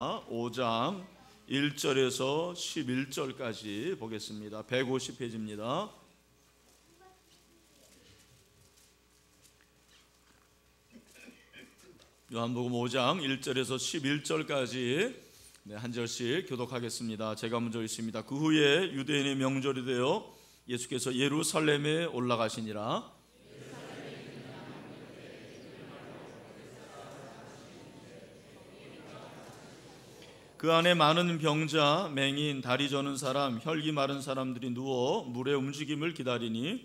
5장 1절에서 11절까지 보겠습니다. 150페이지입니다. 요한복음 5장 1절에서 11절까지 한 절씩 교독하겠습니다. 제가 먼저 읽습니다. 그 후에 유대인의 명절이 되어 예수께서 예루살렘에 올라가시니라. 그 안에 많은 병자, 맹인, 다리 저는 사람, 혈기 마른 사람들이 누워 물의 움직임을 기다리니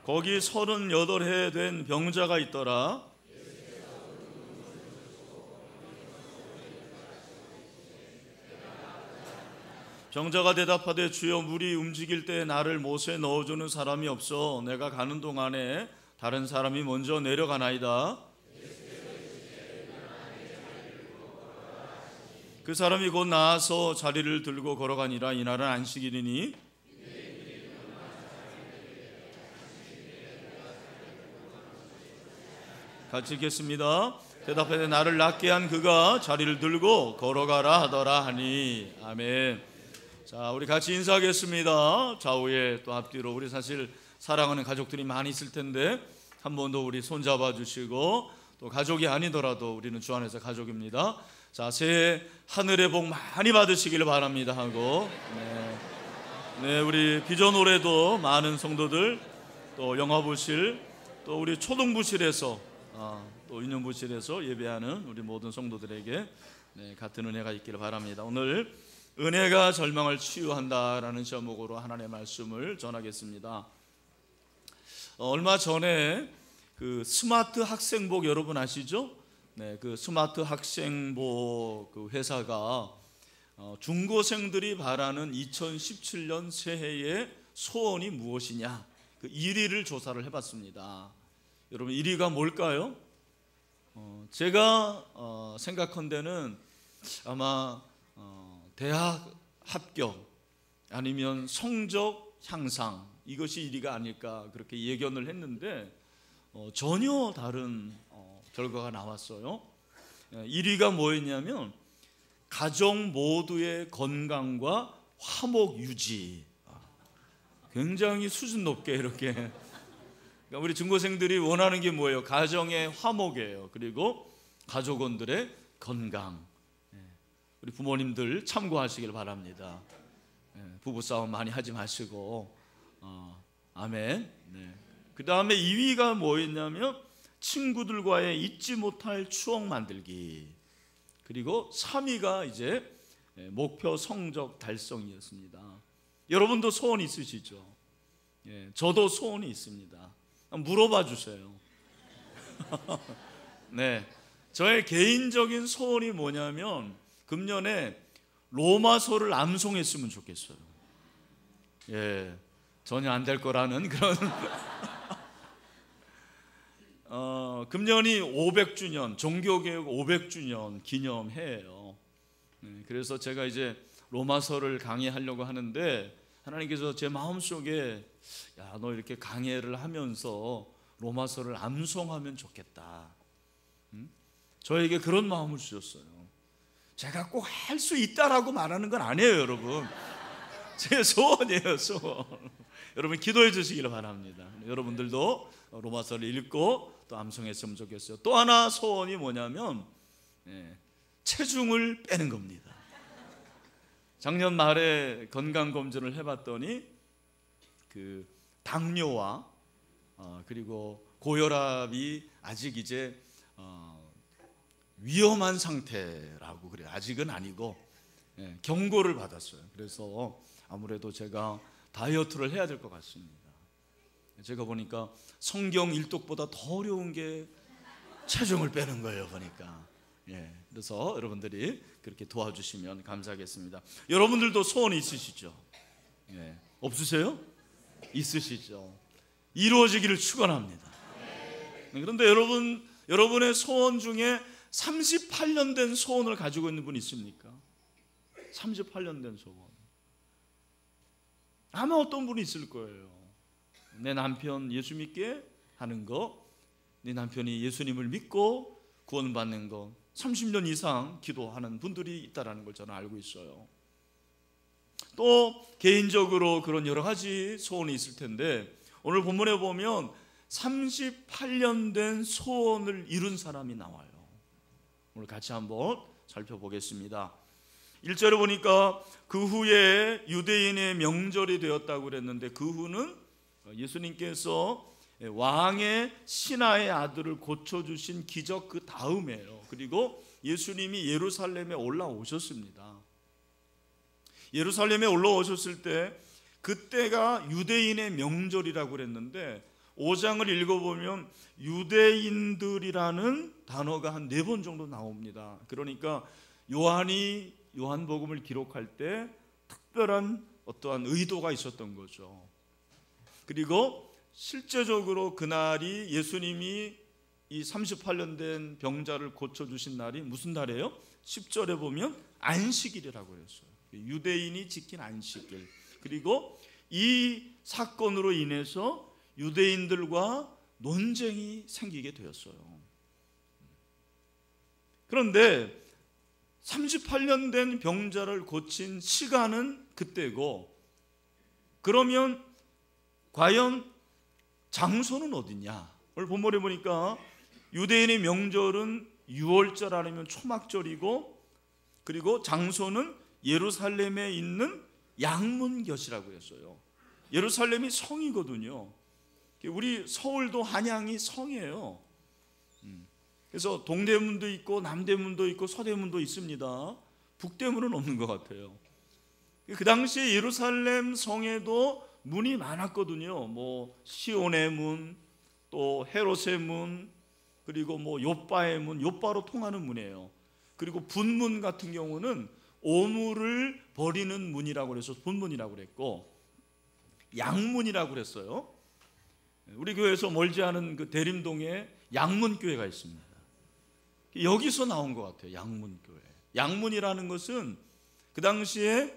거기 38해 된 병자가 있더라. 병자가 대답하되 주여, 물이 움직일 때 나를 못에 넣어주는 사람이 없어 내가 가는 동안에 다른 사람이 먼저 내려가나이다. 그 사람이 곧 나와서 자리를 들고 걸어가니라. 이날은 안식일이니 같이 읽겠습니다. 대답하되 나를 낫게 한 그가 자리를 들고 걸어가라 하더라 하니. 아멘. 자, 우리 같이 인사하겠습니다. 좌우에 또 앞뒤로. 우리 사실 사랑하는 가족들이 많이 있을 텐데 한 번 더 우리 손잡아 주시고, 또 가족이 아니더라도 우리는 주 안에서 가족입니다. 자, 새해 하늘의 복 많이 받으시길 바랍니다 하고, 네, 우리 비전 올해도 많은 성도들, 또 영화부실, 또 우리 초등부실에서 또 인용부실에서 예배하는 우리 모든 성도들에게 같은 은혜가 있기를 바랍니다. 오늘 은혜가 절망을 치유한다라는 제목으로 하나님의 말씀을 전하겠습니다. 얼마 전에 그 스마트 학생복 여러분 아시죠? 네, 그 스마트 학생복 그 회사가 중고생들이 바라는 2017년 새해의 소원이 무엇이냐, 그 1위를 조사를 해봤습니다. 여러분 1위가 뭘까요? 제가 생각한데는 아마 대학 합격 아니면 성적 향상, 이것이 1위가 아닐까 그렇게 예견을 했는데 전혀 다른 결과가 나왔어요. 1위가 뭐였냐면 가족 모두의 건강과 화목 유지. 굉장히 수준 높게 이렇게. 그러니까 우리 중고생들이 원하는 게 뭐예요? 가정의 화목이에요. 그리고 가족원들의 건강. 우리 부모님들 참고하시길 바랍니다. 부부싸움 많이 하지 마시고. 아멘. 그 다음에 2위가 뭐였냐면 친구들과의 잊지 못할 추억 만들기. 그리고 3위가 이제 목표 성적 달성이었습니다. 여러분도 소원 있으시죠? 저도 소원이 있습니다. 물어봐 주세요. 네, 저의 개인적인 소원이 뭐냐면 금년에 로마서를 암송했으면 좋겠어요. 전혀 안 될 거라는 그런 금년이 500주년 종교개혁 500주년 기념해예요. 그래서 제가 이제 로마서를 강의하려고 하는데 하나님께서 제 마음속에 야, 너 이렇게 강의를 하면서 로마서를 암송하면 좋겠다. 저에게 그런 마음을 주셨어요. 제가 꼭 할 수 있다라고 말하는 건 아니에요, 여러분. 제 소원이에요, 소원. 여러분 기도해 주시기를 바랍니다. 여러분들도 로마서를 읽고 또 암송했으면 좋겠어요. 또 하나 소원이 뭐냐면 체중을 빼는 겁니다. 작년 말에 건강검진을 해봤더니 그 당뇨와 그리고 고혈압이 아직 이제 위험한 상태라고 그래요. 아직은 아니고 경고를 받았어요. 그래서 아무래도 제가 다이어트를 해야 될 것 같습니다. 제가 보니까 성경 일독보다 더 어려운 게 체중을 빼는 거예요, 보니까. 그래서 여러분들이 그렇게 도와주시면 감사하겠습니다. 여러분들도 소원이 있으시죠? 없으세요? 있으시죠? 이루어지기를 축원합니다. 그런데 여러분의 소원 중에 38년 된 소원을 가지고 있는 분 있습니까? 38년 된 소원. 아마 어떤 분이 있을 거예요. 내 남편 예수 믿게 하는 거, 내 남편이 예수님을 믿고 구원받는 거, 30년 이상 기도하는 분들이 있다는 걸 저는 알고 있어요. 또 개인적으로 그런 여러 가지 소원이 있을 텐데, 오늘 본문에 보면 38년 된 소원을 이룬 사람이 나와요. 오늘 같이 한번 살펴보겠습니다. 1절에 보니까 그 후에 유대인의 명절이 되었다고 그랬는데, 그 후는 예수님께서 왕의 신하의 아들을 고쳐주신 기적 그 다음이에요. 그리고 예수님이 예루살렘에 올라오셨습니다. 예루살렘에 올라오셨을 때 그때가 유대인의 명절이라고 그랬는데, 5장을 읽어보면 유대인들이라는 단어가 한 4번 정도 나옵니다. 그러니까 요한이 요한복음을 기록할 때 특별한 어떠한 의도가 있었던 거죠. 그리고 실제적으로 그날이 예수님이 이 38년 된 병자를 고쳐주신 날이 무슨 날이에요? 10절에 보면 안식일이라고 했어요. 유대인이 지킨 안식일. 그리고 이 사건으로 인해서 유대인들과 논쟁이 생기게 되었어요. 그런데 38년 된 병자를 고친 시간은 그때고, 그러면 과연 장소는 어디냐? 오늘 본문에 보니까 유대인의 명절은 6월절 아니면 초막절이고, 그리고 장소는 예루살렘에 있는 양문곁이라고 했어요. 예루살렘이 성이거든요. 우리 서울도 한양이 성이에요. 그래서 동대문도 있고 남대문도 있고 서대문도 있습니다. 북대문은 없는 것 같아요. 그 당시에 예루살렘 성에도 문이 많았거든요. 뭐 시온의 문, 또 헤롯의 문, 그리고 뭐 욥바의 문, 욥바로 통하는 문이에요. 그리고 분문 같은 경우는 오물을 버리는 문이라고 그래서 분문이라고 그랬고, 양문이라고 그랬어요. 우리 교회에서 멀지 않은 그 대림동에 양문교회가 있습니다. 여기서 나온 것 같아요. 양문교회. 양문이라는 것은 그 당시에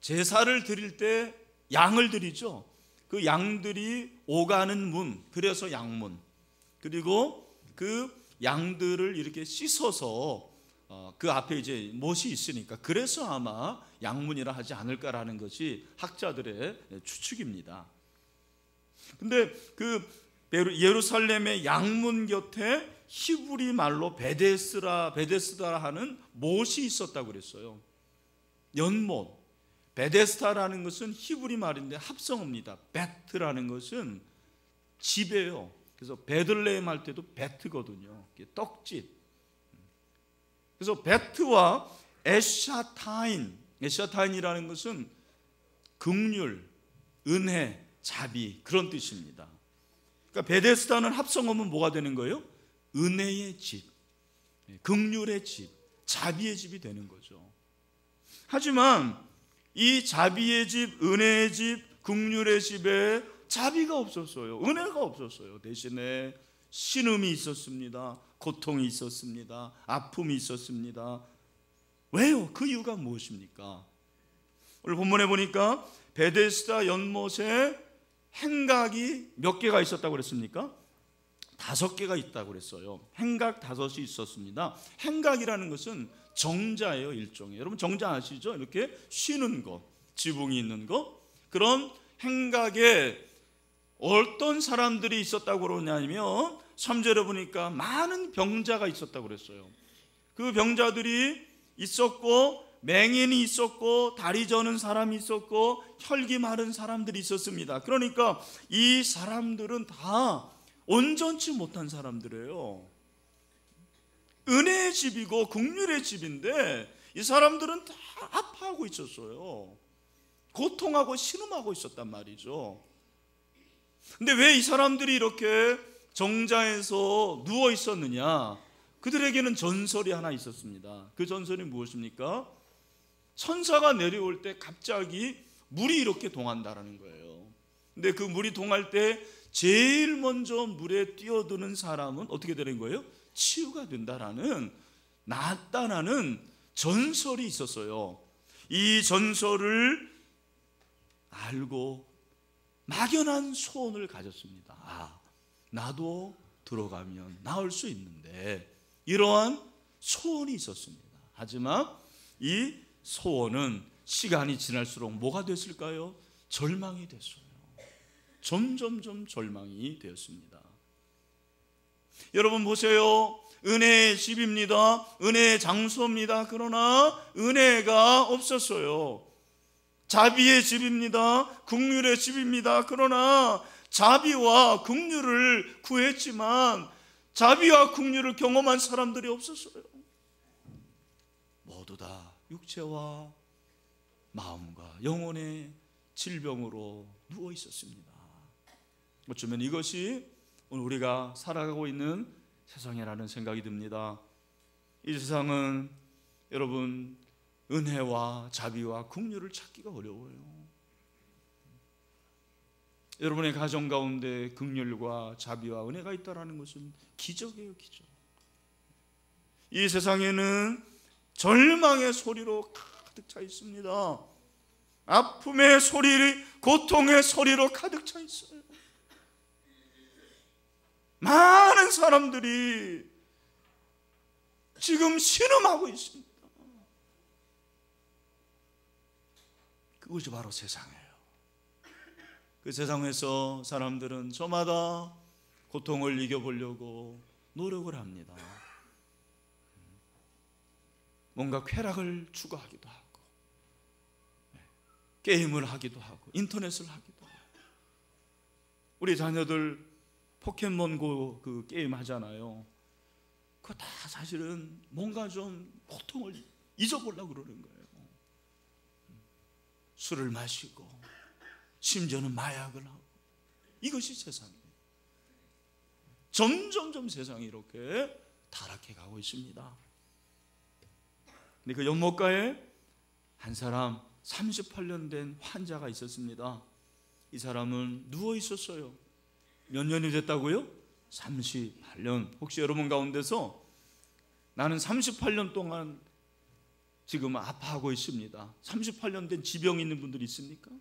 제사를 드릴 때 양을 드리죠. 그 양들이 오가는 문, 그래서 양문. 그리고 그 양들을 이렇게 씻어서 그 앞에 이제 못이 있으니까 그래서 아마 양문이라 하지 않을까라는 것이 학자들의 추측입니다. 근데 그 예루살렘의 양문 곁에 히브리 말로 베데스다 하는 못이 있었다고 그랬어요. 연못. 베데스다라는 것은 히브리 말인데 합성어입니다. 베트라는 것은 집이에요. 그래서 베들레헴 할 때도 베트거든요. 떡집. 그래서 베트와 에샤타인이라는 것은 긍휼, 은혜, 자비, 그런 뜻입니다. 그러니까 베데스다는 합성어면 뭐가 되는 거예요? 은혜의 집, 긍휼의 집, 자비의 집이 되는 거죠. 하지만 이 자비의 집, 은혜의 집, 긍휼의 집에 자비가 없었어요. 은혜가 없었어요. 대신에 신음이 있었습니다. 고통이 있었습니다. 아픔이 있었습니다. 왜요? 그 이유가 무엇입니까? 오늘 본문에 보니까 베데스다 연못에 행각이 몇 개가 있었다고 그랬습니까? 5개가 있다고 그랬어요. 행각 5이 있었습니다. 행각이라는 것은 정자예요, 일종의. 여러분 정자 아시죠? 이렇게 쉬는 거, 지붕이 있는 거. 그런 행각에 어떤 사람들이 있었다고 그러냐면 3절에 보니까 많은 병자가 있었다고 그랬어요. 그 병자들이 있었고, 맹인이 있었고, 다리 저는 사람이 있었고, 혈기 마른 사람들이 있었습니다. 그러니까 이 사람들은 다 온전치 못한 사람들이에요. 은혜의 집이고 긍휼의 집인데 이 사람들은 다 아파하고 있었어요. 고통하고 신음하고 있었단 말이죠. 근데 왜 이 사람들이 이렇게 정자에서 누워 있었느냐? 그들에게는 전설이 하나 있었습니다. 그 전설이 무엇입니까? 천사가 내려올 때 갑자기 물이 이렇게 동한다라는 거예요. 근데 그 물이 동할 때 제일 먼저 물에 뛰어드는 사람은 어떻게 되는 거예요? 치유가 된다라는, 낫다라는 전설이 있었어요. 이 전설을 알고 막연한 소원을 가졌습니다. 아, 나도 들어가면 나을 수 있는데, 이러한 소원이 있었습니다. 하지만 이 소원은 시간이 지날수록 뭐가 됐을까요? 절망이 됐어요. 점점점 절망이 되었습니다. 여러분 보세요. 은혜의 집입니다. 은혜의 장소입니다. 그러나 은혜가 없었어요. 자비의 집입니다. 긍휼의 집입니다. 그러나 자비와 긍휼을 구했지만 자비와 긍휼을 경험한 사람들이 없었어요. 모두 다 육체와 마음과 영혼의 질병으로 누워 있었습니다. 어쩌면 이것이 오늘 우리가 살아가고 있는 세상이라는 생각이 듭니다. 이 세상은 여러분 은혜와 자비와 긍휼을 찾기가 어려워요. 여러분의 가정 가운데 긍휼과 자비와 은혜가 있다는 것은 기적이에요, 기적. 이 세상에는 절망의 소리로 가득 차 있습니다. 아픔의 소리, 고통의 소리로 가득 차 있어요. 많은 사람들이 지금 신음하고 있습니다. 그것이 바로 세상이에요. 그 세상에서 사람들은 저마다 고통을 이겨보려고 노력을 합니다. 뭔가 쾌락을 추구하기도 하고, 게임을 하기도 하고, 인터넷을 하기도 하고. 우리 자녀들 포켓몬고 그 게임 하잖아요. 그거 다 사실은 뭔가 좀 고통을 잊어보려고 그러는 거예요. 술을 마시고 심지어는 마약을 하고. 이것이 세상이에요. 점점점 세상이 이렇게 타락해 가고 있습니다. 근데 그 연못가에 한 사람 38년 된 환자가 있었습니다. 이 사람은 누워 있었어요. 몇 년이 됐다고요? 38년. 혹시 여러분 가운데서 나는 38년 동안 지금 아파하고 있습니다, 38년 된 지병이 있는 분들이 있습니까?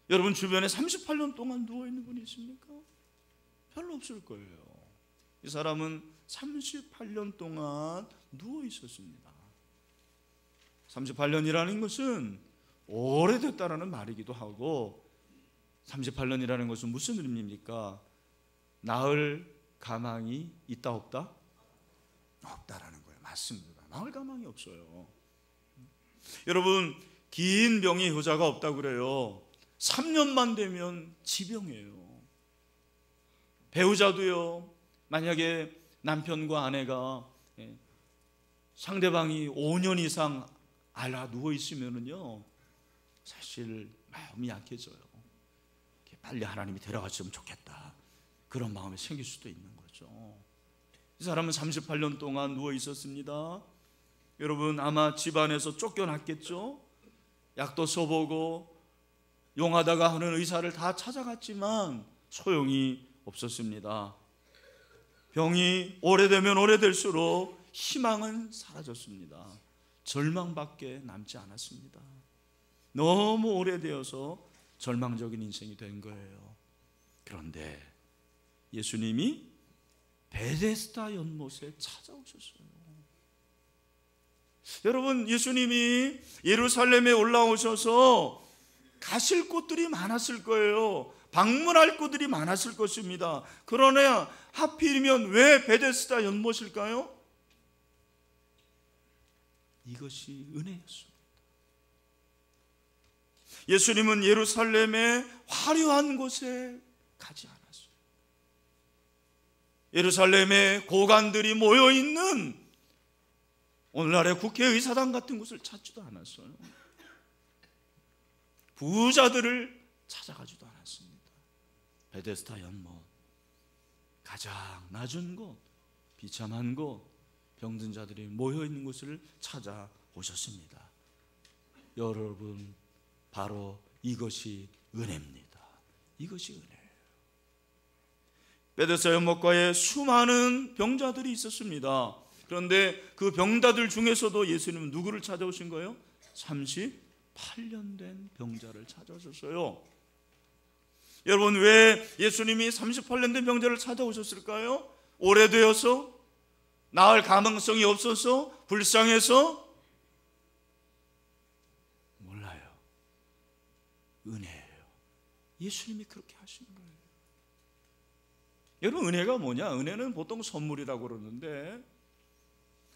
여러분 주변에 38년 동안 누워있는 분이 있습니까? 별로 없을 거예요. 이 사람은 38년 동안 누워 있었습니다. 38년이라는 것은 오래됐다라는 말이기도 하고, 38년이라는 것은 무슨 의미입니까? 나을 가망이 있다 없다? 없다라는 거예요. 맞습니다. 나을 가망이 없어요. 여러분 긴 병이 효자가 없다고 그래요. 3년만 되면 지병이에요. 배우자도요, 만약에 남편과 아내가 상대방이 5년 이상 앓아 누워 있으면은요, 사실 마음이 약해져요. 빨리 하나님이 데려갔으면 좋겠다, 그런 마음이 생길 수도 있는 거죠. 이 사람은 38년 동안 누워 있었습니다. 여러분 아마 집안에서 쫓겨났겠죠. 약도 써보고 용하다가 하는 의사를 다 찾아갔지만 소용이 없었습니다. 병이 오래되면 오래될수록 희망은 사라졌습니다. 절망밖에 남지 않았습니다. 너무 오래되어서 절망적인 인생이 된 거예요. 그런데 예수님이 베데스다 연못에 찾아오셨어요. 여러분 예수님이 예루살렘에 올라오셔서 가실 곳들이 많았을 거예요. 방문할 곳들이 많았을 것입니다. 그러나 하필이면 왜 베데스다 연못일까요? 이것이 은혜였습니다. 예수님은 예루살렘의 화려한 곳에 가지 않았어요. 예루살렘에 고관들이 모여있는 오늘날의 국회의사당 같은 곳을 찾지도 않았어요. 부자들을 찾아가지도 않았습니다. 베데스다 연못, 가장 낮은 곳, 비참한 곳, 병든 자들이 모여있는 곳을 찾아오셨습니다. 여러분 바로 이것이 은혜입니다. 이것이 은혜예요. 베데스다 연못가에 수많은 병자들이 있었습니다. 그런데 그 병자들 중에서도 예수님은 누구를 찾아오신 거예요? 38 38년 된 병자를 찾아오셨어요. 여러분, 왜 예수님이 38년 된 병자를 찾아오셨을까요? 오래되어서? 나을 가능성이 없어서? 불쌍해서? 몰라요. 은혜예요. 예수님이 그렇게 하신 거예요. 여러분, 은혜가 뭐냐? 은혜는 보통 선물이라고 그러는데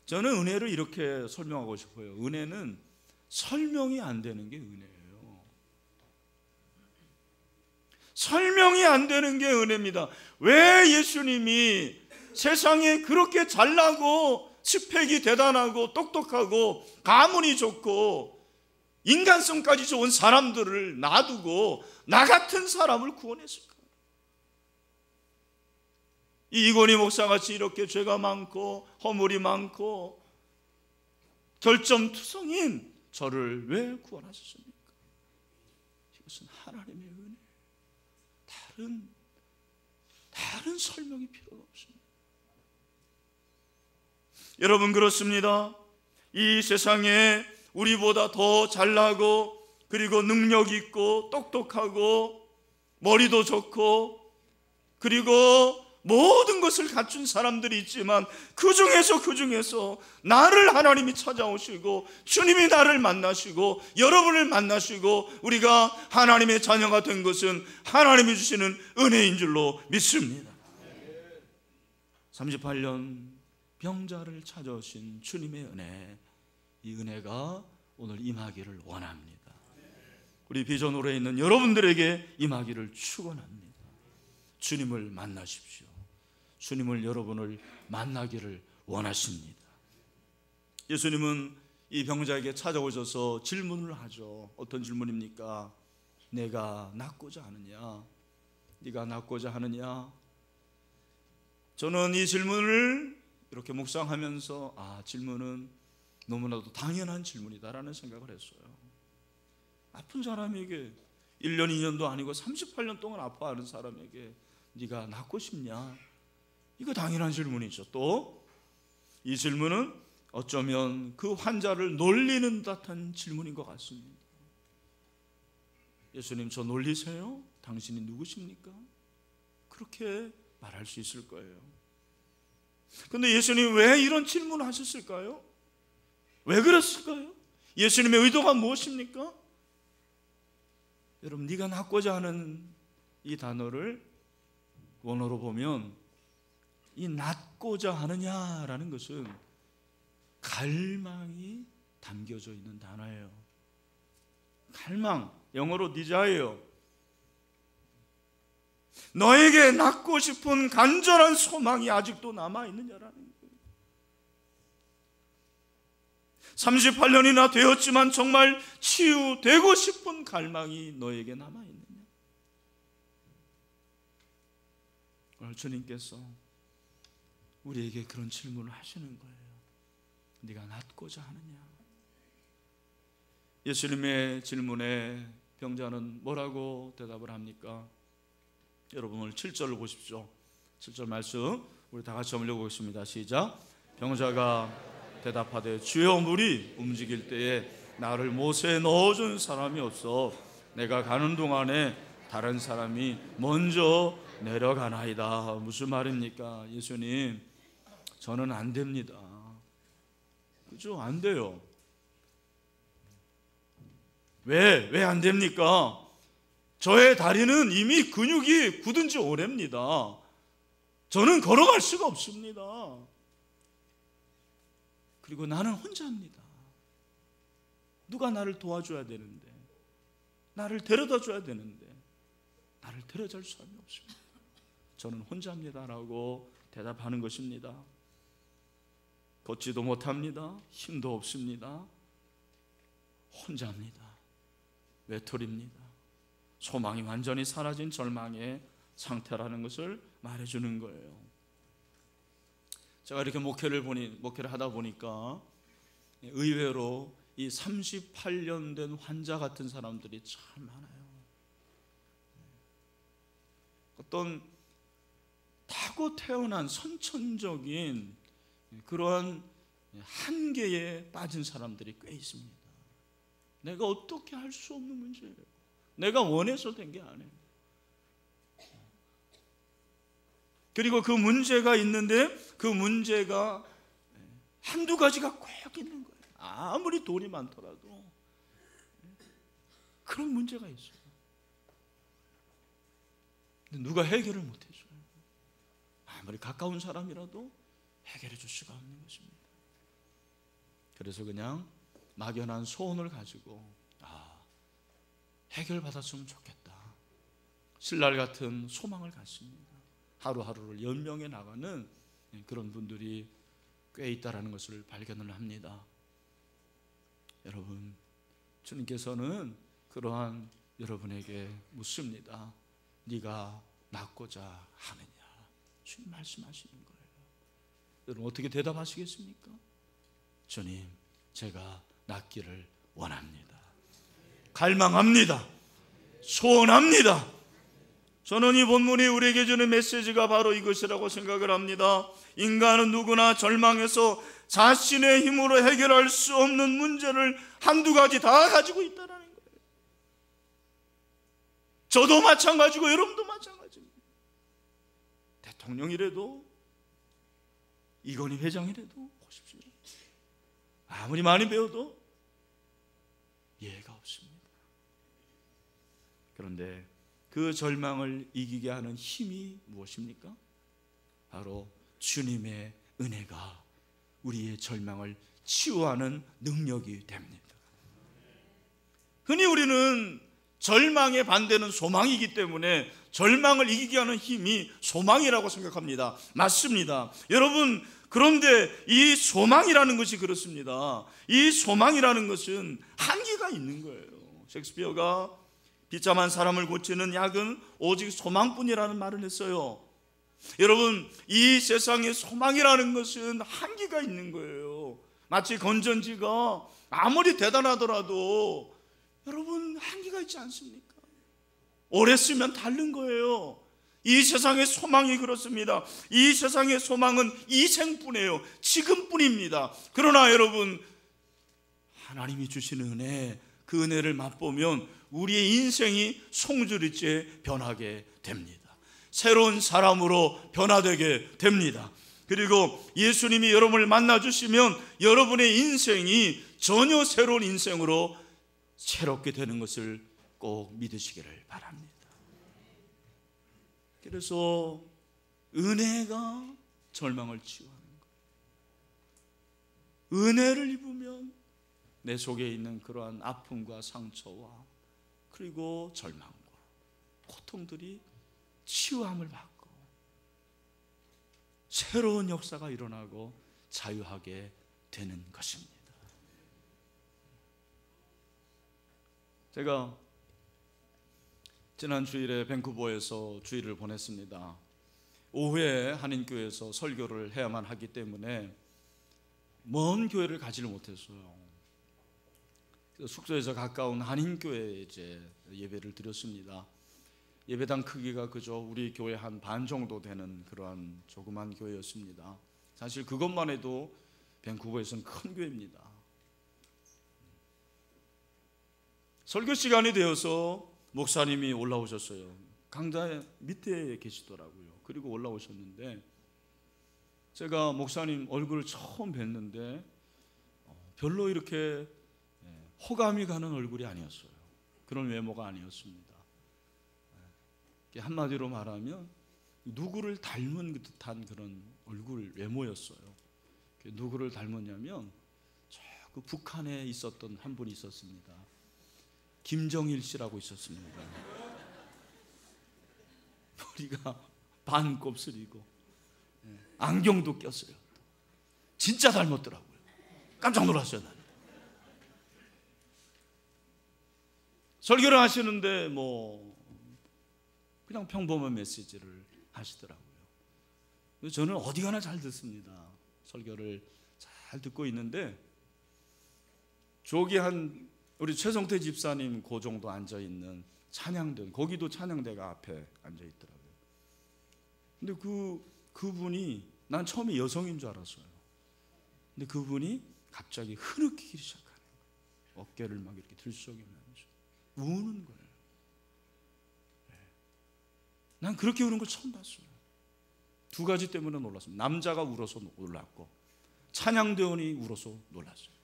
저는 은혜를 이렇게 설명하고 싶어요. 은혜는 설명이 안 되는 게 은혜예요. 설명이 안 되는 게 은혜입니다. 왜 예수님이 세상에 그렇게 잘나고 스펙이 대단하고 똑똑하고 가문이 좋고 인간성까지 좋은 사람들을 놔두고 나 같은 사람을 구원했을까? 이건희 목사같이 이렇게 죄가 많고 허물이 많고 결점투성인 저를 왜 구원하셨습니까? 이것은 하나님의 은혜. 다른 설명이 필요가 없습니다. 여러분, 그렇습니다. 이 세상에 우리보다 더 잘나고 그리고 능력 있고 똑똑하고 머리도 좋고 그리고 모든 것을 갖춘 사람들이 있지만 그 중에서 나를 하나님이 찾아오시고 주님이 나를 만나시고 여러분을 만나시고 우리가 하나님의 자녀가 된 것은 하나님이 주시는 은혜인 줄로 믿습니다. 38년 병자를 찾아오신 주님의 은혜, 이 은혜가 오늘 임하기를 원합니다. 우리 비전홀에 있는 여러분들에게 임하기를 축원합니다. 주님을 만나십시오. 주님을 여러분을 만나기를 원하십니다. 예수님은 이 병자에게 찾아오셔서 질문을 하죠. 어떤 질문입니까? 내가 낫고자 하느냐? 네가 낫고자 하느냐? 저는 이 질문을 이렇게 묵상하면서 질문은 너무나도 당연한 질문이다라는 생각을 했어요. 아픈 사람에게 1년 2년도 아니고 38년 동안 아파하는 사람에게 네가 낫고 싶냐? 이거 당연한 질문이죠. 또 이 질문은 어쩌면 그 환자를 놀리는 듯한 질문인 것 같습니다. 예수님, 저 놀리세요? 당신이 누구십니까? 그렇게 말할 수 있을 거예요. 그런데 예수님 왜 이런 질문을 하셨을까요? 왜 그랬을까요? 예수님의 의도가 무엇입니까? 여러분, 네가 낫고자 하는 이 단어를 원어로 보면 이 낫고자 하느냐라는 것은 갈망이 담겨져 있는 단어예요. 갈망, 영어로 desire. 너에게 낫고 싶은 간절한 소망이 아직도 남아있느냐라는 거예요. 38년이나 되었지만 정말 치유되고 싶은 갈망이 너에게 남아있느냐? 오늘 주님께서 우리에게 그런 질문을 하시는 거예요. 네가 낫고자 하느냐? 예수님의 질문에 병자는 뭐라고 대답을 합니까? 여러분, 오늘 7절을 보십시오. 7절 말씀 우리 다 같이 올려보겠습니다. 시작. 병자가 대답하되 주여, 물이 움직일 때에 나를 못에 넣어준 사람이 없어 내가 가는 동안에 다른 사람이 먼저 내려가나이다. 무슨 말입니까? 예수님, 저는 안 됩니다. 그죠? 안 돼요. 왜 안 됩니까? 저의 다리는 이미 근육이 굳은 지 오래입니다. 저는 걸어갈 수가 없습니다. 그리고 나는 혼자입니다. 누가 나를 도와줘야 되는데, 나를 데려다 줘야 되는데 나를 데려줄 사람이 없습니다. 저는 혼자입니다라고 대답하는 것입니다. 걷지도 못합니다. 힘도 없습니다. 혼자입니다. 외톨입니다. 소망이 완전히 사라진 절망의 상태라는 것을 말해주는 거예요. 제가 이렇게 목회를 하다 보니까 의외로 이 38년 된 환자 같은 사람들이 참 많아요. 어떤 타고 태어난 선천적인 그러한 한계에 빠진 사람들이 꽤 있습니다. 내가 어떻게 할 수 없는 문제예요. 내가 원해서 된 게 아니에요. 그리고 그 문제가 있는데 그 문제가 한두 가지가 꼭 있는 거예요. 아무리 돈이 많더라도 그런 문제가 있어요. 근데 누가 해결을 못해줘요. 아무리 가까운 사람이라도 해결해 줄 수가 없는 것입니다. 그래서 그냥 막연한 소원을 가지고 해결받았으면 좋겠다, 신랄 같은 소망을 갖습니다. 하루하루를 연명해 나가는 그런 분들이 꽤 있다라는 것을 발견을 합니다. 여러분, 주님께서는 그러한 여러분에게 묻습니다. 네가 낫고자 하느냐? 주님 말씀하시는 거예요. 여러분 어떻게 대답하시겠습니까? 주님, 제가 낫기를 원합니다. 갈망합니다. 소원합니다. 저는 이 본문이 우리에게 주는 메시지가 바로 이것이라고 생각을 합니다. 인간은 누구나 절망해서 자신의 힘으로 해결할 수 없는 문제를 한두 가지 다 가지고 있다는 거예요. 저도 마찬가지고 여러분도 마찬가지입니다. 대통령이라도 이건희 회장이라도 보십시오. 아무리 많이 배워도 이해가 없습니다. 그런데 그 절망을 이기게 하는 힘이 무엇입니까? 바로 주님의 은혜가 우리의 절망을 치유하는 능력이 됩니다. 흔히 우리는 절망의 반대는 소망이기 때문에 절망을 이기게 하는 힘이 소망이라고 생각합니다. 맞습니다. 여러분, 그런데 이 소망이라는 것이 그렇습니다. 이 소망이라는 것은 한계가 있는 거예요. 셰익스피어가 비참한 사람을 고치는 약은 오직 소망뿐이라는 말을 했어요. 여러분, 이 세상에 소망이라는 것은 한계가 있는 거예요. 마치 건전지가 아무리 대단하더라도 여러분 한계가 있지 않습니까? 오래 쓰면 닳는 거예요. 이 세상의 소망이 그렇습니다. 이 세상의 소망은 이생뿐이에요. 지금뿐입니다. 그러나 여러분, 하나님이 주시는 은혜, 그 은혜를 맛보면 우리의 인생이 송두리째 변하게 됩니다. 새로운 사람으로 변화되게 됩니다. 그리고 예수님이 여러분을 만나주시면 여러분의 인생이 전혀 새로운 인생으로 새롭게 되는 것을 꼭 믿으시기를 바랍니다. 그래서 은혜가 절망을 치유하는 거예요. 은혜를 입으면 내 속에 있는 그러한 아픔과 상처와 그리고 절망과 고통들이 치유함을 받고 새로운 역사가 일어나고 자유하게 되는 것입니다. 제가 지난 주일에 밴쿠버에서 주일을 보냈습니다. 오후에 한인교회에서 설교를 해야만 하기 때문에 먼 교회를 가지를 못했어요. 숙소에서 가까운 한인교회에 이제 예배를 드렸습니다. 예배당 크기가 그저 우리 교회 한 반 정도 되는 그러한 조그만 교회였습니다. 사실 그것만 해도 밴쿠버에서는 큰 교회입니다. 설교 시간이 되어서 목사님이 올라오셨어요. 강좌 밑에 계시더라고요. 그리고 올라오셨는데 제가 목사님 얼굴을 처음 뵀는데 별로 이렇게 호감이 가는 얼굴이 아니었어요. 그런 외모가 아니었습니다. 한마디로 말하면 누구를 닮은 듯한 그런 얼굴 외모였어요. 누구를 닮았냐면 그 북한에 있었던 한 분이 있었습니다. 김정일 씨라고 있었습니다. 머리가 반 곱슬이고 안경도 꼈어요. 진짜 닮았더라고요. 깜짝 놀랐어요. 나는. 설교를 하시는데 그냥 평범한 메시지를 하시더라고요. 저는 어디 가나 잘 듣습니다. 설교를 잘 듣고 있는데 저기 우리 최성태 집사님 그 정도 앉아 있는 찬양대, 거기도 찬양대가 앞에 앉아 있더라고요. 근데 그분이 난 처음에 여성인 줄 알았어요. 근데 그분이 갑자기 흐느끼기 시작하는 거예요. 어깨를 막 이렇게 들썩이면서 우는 거예요. 난 그렇게 우는 걸 처음 봤어요. 두 가지 때문에 놀랐습니다. 남자가 울어서 놀랐고 찬양대원이 울어서 놀랐어요.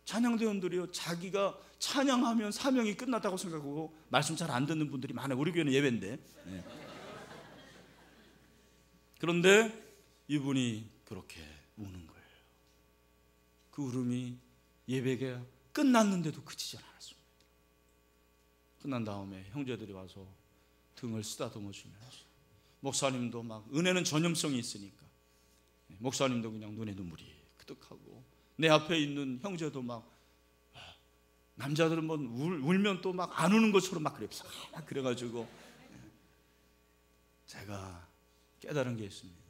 찬양대원들이요, 자기가 찬양하면 사명이 끝났다고 생각하고 말씀 잘 안 듣는 분들이 많아요. 우리 교회는 예배인데. 네. 그런데 이분이 그렇게 우는 거예요. 그 울음이 예배가 끝났는데도 그치지 않았습니다. 끝난 다음에 형제들이 와서 등을 쓰다듬어 주면서, 목사님도 막, 은혜는 전염성이 있으니까 목사님도 그냥 눈에 눈물이 그득하고, 내 앞에 있는 형제도 막, 남자들은 뭐 울면 또 막 안 우는 것처럼 막 그래가지고 제가 깨달은 게 있습니다.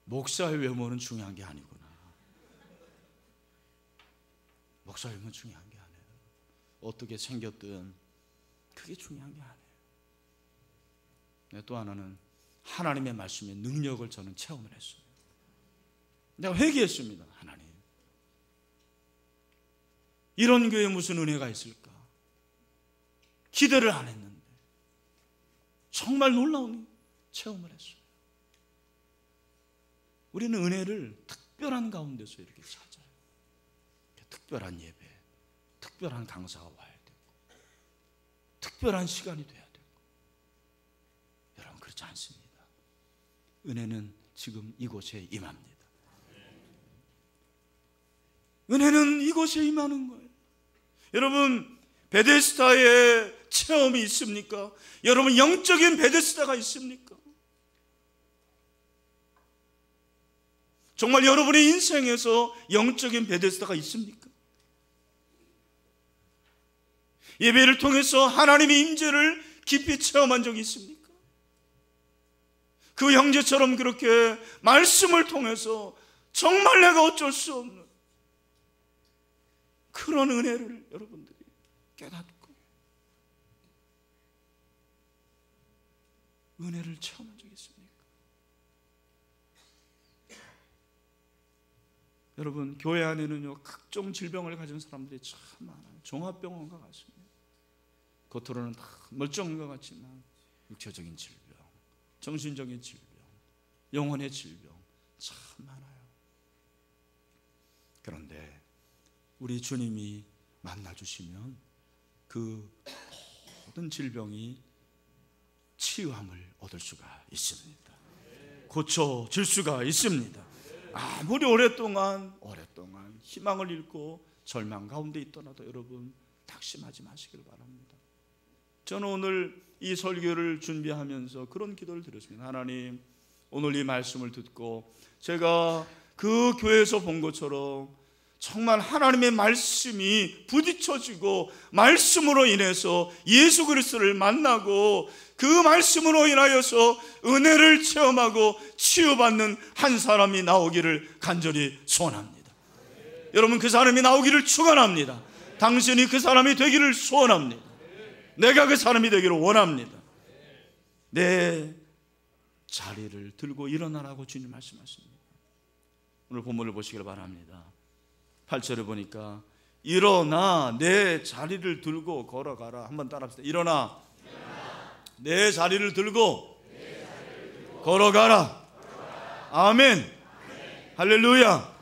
목사의 외모는 중요한 게 아니구나. 목사의 외모는 중요한 게 아니에요. 어떻게 생겼든 그게 중요한 게 아니에요. 또 하나는 하나님의 말씀의 능력을 저는 체험을 했어요. 내가 회개했습니다. 하나님, 이런 교회에 무슨 은혜가 있을까? 기대를 안 했는데 정말 놀라운 체험을 했어요. 우리는 은혜를 특별한 가운데서 이렇게 찾아요. 특별한 예배, 특별한 강사가 와야 되고, 특별한 시간이 돼야 되고. 여러분, 그렇지 않습니다. 은혜는 지금 이곳에 임합니다. 은혜는 이곳에 임하는 거예요. 여러분, 베데스다의 체험이 있습니까? 여러분, 영적인 베데스다가 있습니까? 정말 여러분의 인생에서 영적인 베데스다가 있습니까? 예배를 통해서 하나님의 임재를 깊이 체험한 적이 있습니까? 그 형제처럼 그렇게 말씀을 통해서 정말 내가 어쩔 수 없는 그런 은혜를 여러분들이 깨닫고 은혜를 체험한 적이 있습니까? 여러분, 교회 안에는요, 각종 질병을 가진 사람들이 참 많아요. 종합병원과 같습니다. 겉으로는 다 멀쩡한 것 같지만 육체적인 질병, 정신적인 질병, 영혼의 질병 참 많아요. 그런데 우리 주님이 만나주시면 그 모든 질병이 치유함을 얻을 수가 있습니다. 고쳐질 수가 있습니다. 아무리 오랫동안 희망을 잃고 절망 가운데 있더라도 여러분, 낙심하지 마시길 바랍니다. 저는 오늘 이 설교를 준비하면서 그런 기도를 드렸습니다. 하나님, 오늘 이 말씀을 듣고 제가 그 교회에서 본 것처럼 정말 하나님의 말씀이 부딪혀지고 말씀으로 인해서 예수 그리스도를 만나고 그 말씀으로 인하여서 은혜를 체험하고 치유받는 한 사람이 나오기를 간절히 소원합니다. 여러분, 그 사람이 나오기를 축원합니다. 당신이 그 사람이 되기를 소원합니다. 내가 그 사람이 되기를 원합니다. 내 자리를 들고 일어나라고 주님 말씀하십니다. 오늘 본문을 보시길 바랍니다. 8절에 보니까 일어나 내 자리를 들고 걸어가라. 한번 따라합시다. 일어나 내 자리를 들고 걸어가라. 아멘. 할렐루야.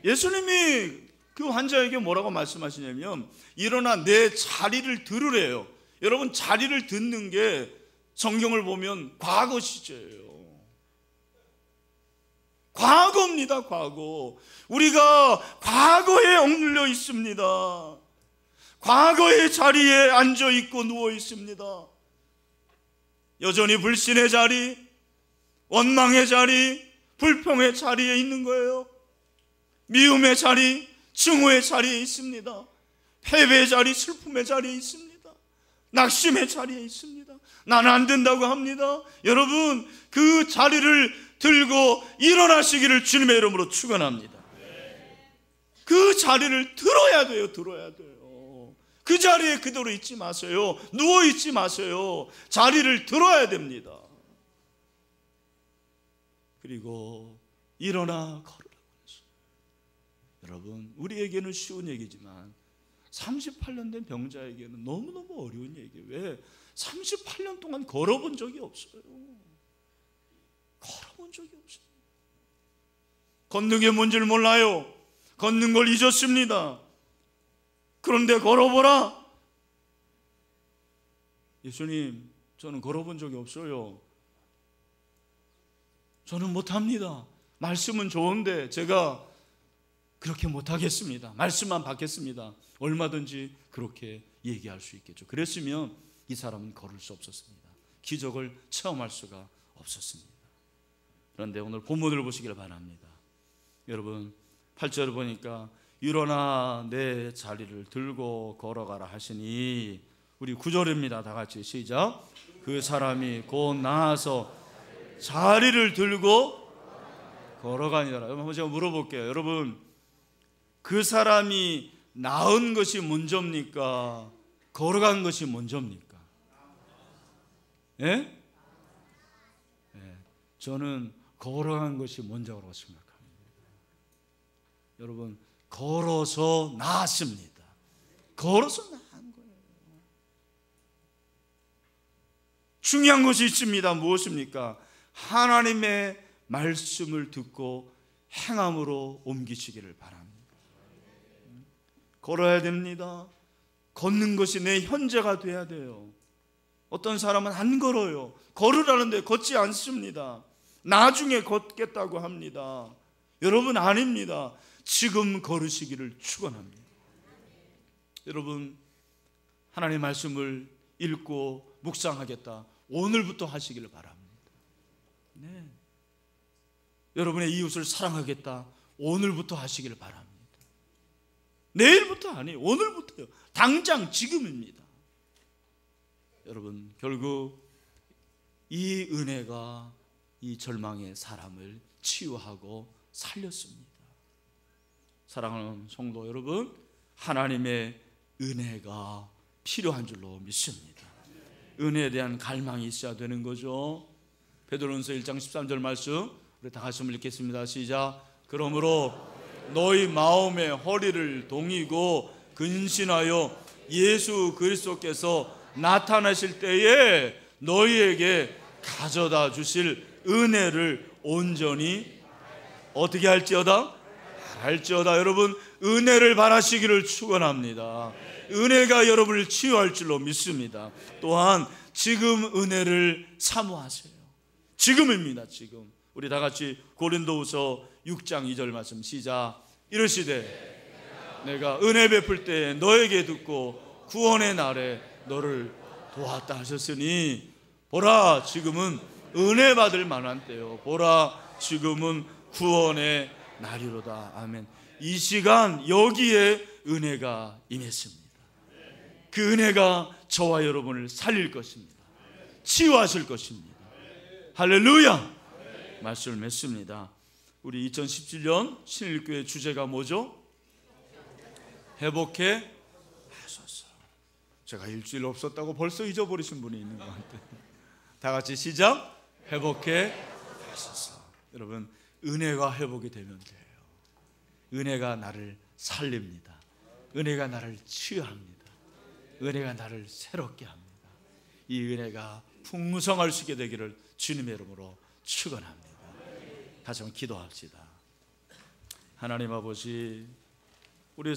예수님이 그 환자에게 뭐라고 말씀하시냐면 일어나 내 자리를 들으래요. 여러분, 자리를 듣는 게 성경을 보면 과거 시제예요. 과거입니다. 과거. 우리가 과거에 억눌려 있습니다. 과거의 자리에 앉아 있고 누워 있습니다. 여전히 불신의 자리, 원망의 자리, 불평의 자리에 있는 거예요. 미움의 자리, 증오의 자리에 있습니다. 패배의 자리, 슬픔의 자리에 있습니다. 낙심의 자리에 있습니다. 나는 안 된다고 합니다. 여러분, 그 자리를 들고 일어나시기를 주님의 이름으로 축원합니다. 그 자리를 들어야 돼요. 들어야 돼요. 그 자리에 그대로 있지 마세요. 누워 있지 마세요. 자리를 들어야 됩니다. 그리고 일어나 걸으라고 했어요. 여러분, 우리에게는 쉬운 얘기지만 38년 된 병자에게는 너무너무 어려운 얘기예요. 왜? 38년 동안 걸어본 적이 없어요. 걸어본 적이 없어요. 걷는 게 뭔지를 몰라요. 걷는 걸 잊었습니다. 그런데 걸어보라. 예수님, 저는 걸어본 적이 없어요. 저는 못합니다. 말씀은 좋은데 제가 그렇게 못하겠습니다. 말씀만 받겠습니다. 얼마든지 그렇게 얘기할 수 있겠죠. 그랬으면 이 사람은 걸을 수 없었습니다. 기적을 체험할 수가 없었습니다. 그런데 오늘 본문을 보시길 바랍니다. 여러분, 8절을 보니까 일어나 내 자리를 들고 걸어가라 하시니, 우리 9절입니다. 다 같이 시작. 그 사람이 곧 나아서 자리를 들고 걸어가니라. 여러분, 제가 물어볼게요. 여러분, 그 사람이 나은 것이 먼저입니까? 걸어간 것이 먼저입니까? 예? 예, 저는 걸어간 것이 먼저라고 생각합니다. 여러분, 걸어서 나았습니다. 걸어서 나은 거예요. 중요한 것이 있습니다. 무엇입니까? 하나님의 말씀을 듣고 행함으로 옮기시기를 바랍니다. 걸어야 됩니다. 걷는 것이 내 현재가 돼야 돼요. 어떤 사람은 안 걸어요. 걸으라는데 걷지 않습니다. 나중에 걷겠다고 합니다. 여러분, 아닙니다. 지금 걸으시기를 축원합니다. 여러분, 하나님의 말씀을 읽고 묵상하겠다, 오늘부터 하시기를 바랍니다. 네. 여러분의 이웃을 사랑하겠다, 오늘부터 하시기를 바랍니다. 내일부터 아니에요. 오늘부터요. 당장 지금입니다. 여러분, 결국 이 은혜가 이 절망의 사람을 치유하고 살렸습니다. 사랑하는 성도 여러분, 하나님의 은혜가 필요한 줄로 믿습니다. 은혜에 대한 갈망이 있어야 되는 거죠. 베드로전서 1장 13절 말씀 우리 다 같이 한번 읽겠습니다. 시작. 그러므로 너희 마음의 허리를 동이고 근신하여 예수 그리스도께서 나타나실 때에 너희에게 가져다 주실 은혜를 온전히 어떻게 할지어다? 할지어다. 여러분, 은혜를 바라시기를 축원합니다. 은혜가 여러분을 치유할 줄로 믿습니다. 또한 지금 은혜를 사모하세요. 지금입니다. 지금. 우리 다 같이 고린도후서 6장 2절 말씀 시작. 이르시되 내가 은혜 베풀 때에 너에게 듣고 구원의 날에 너를 도왔다 하셨으니 보라, 지금은 은혜 받을 만한 때요. 보라, 지금은 구원의 날이로다. 아멘. 이 시간 여기에 은혜가 임했습니다. 그 은혜가 저와 여러분을 살릴 것입니다. 치유하실 것입니다. 할렐루야. 말씀을 맺습니다. 우리 2017년 신일교회 주제가 뭐죠? 회복해 하소서. 제가 일주일 없었다고 벌써 잊어버리신 분이 있는 것 같아요. 다 같이 시작. 회복해 하소서. 여러분, 은혜가 회복이 되면 돼요. 은혜가 나를 살립니다. 은혜가 나를 치유합니다. 은혜가 나를 새롭게 합니다. 이 은혜가 풍성할 수 있게 되기를 주님의 이름으로 축원합니다. 다시 한번 기도합시다. 하나님 아버지, 우리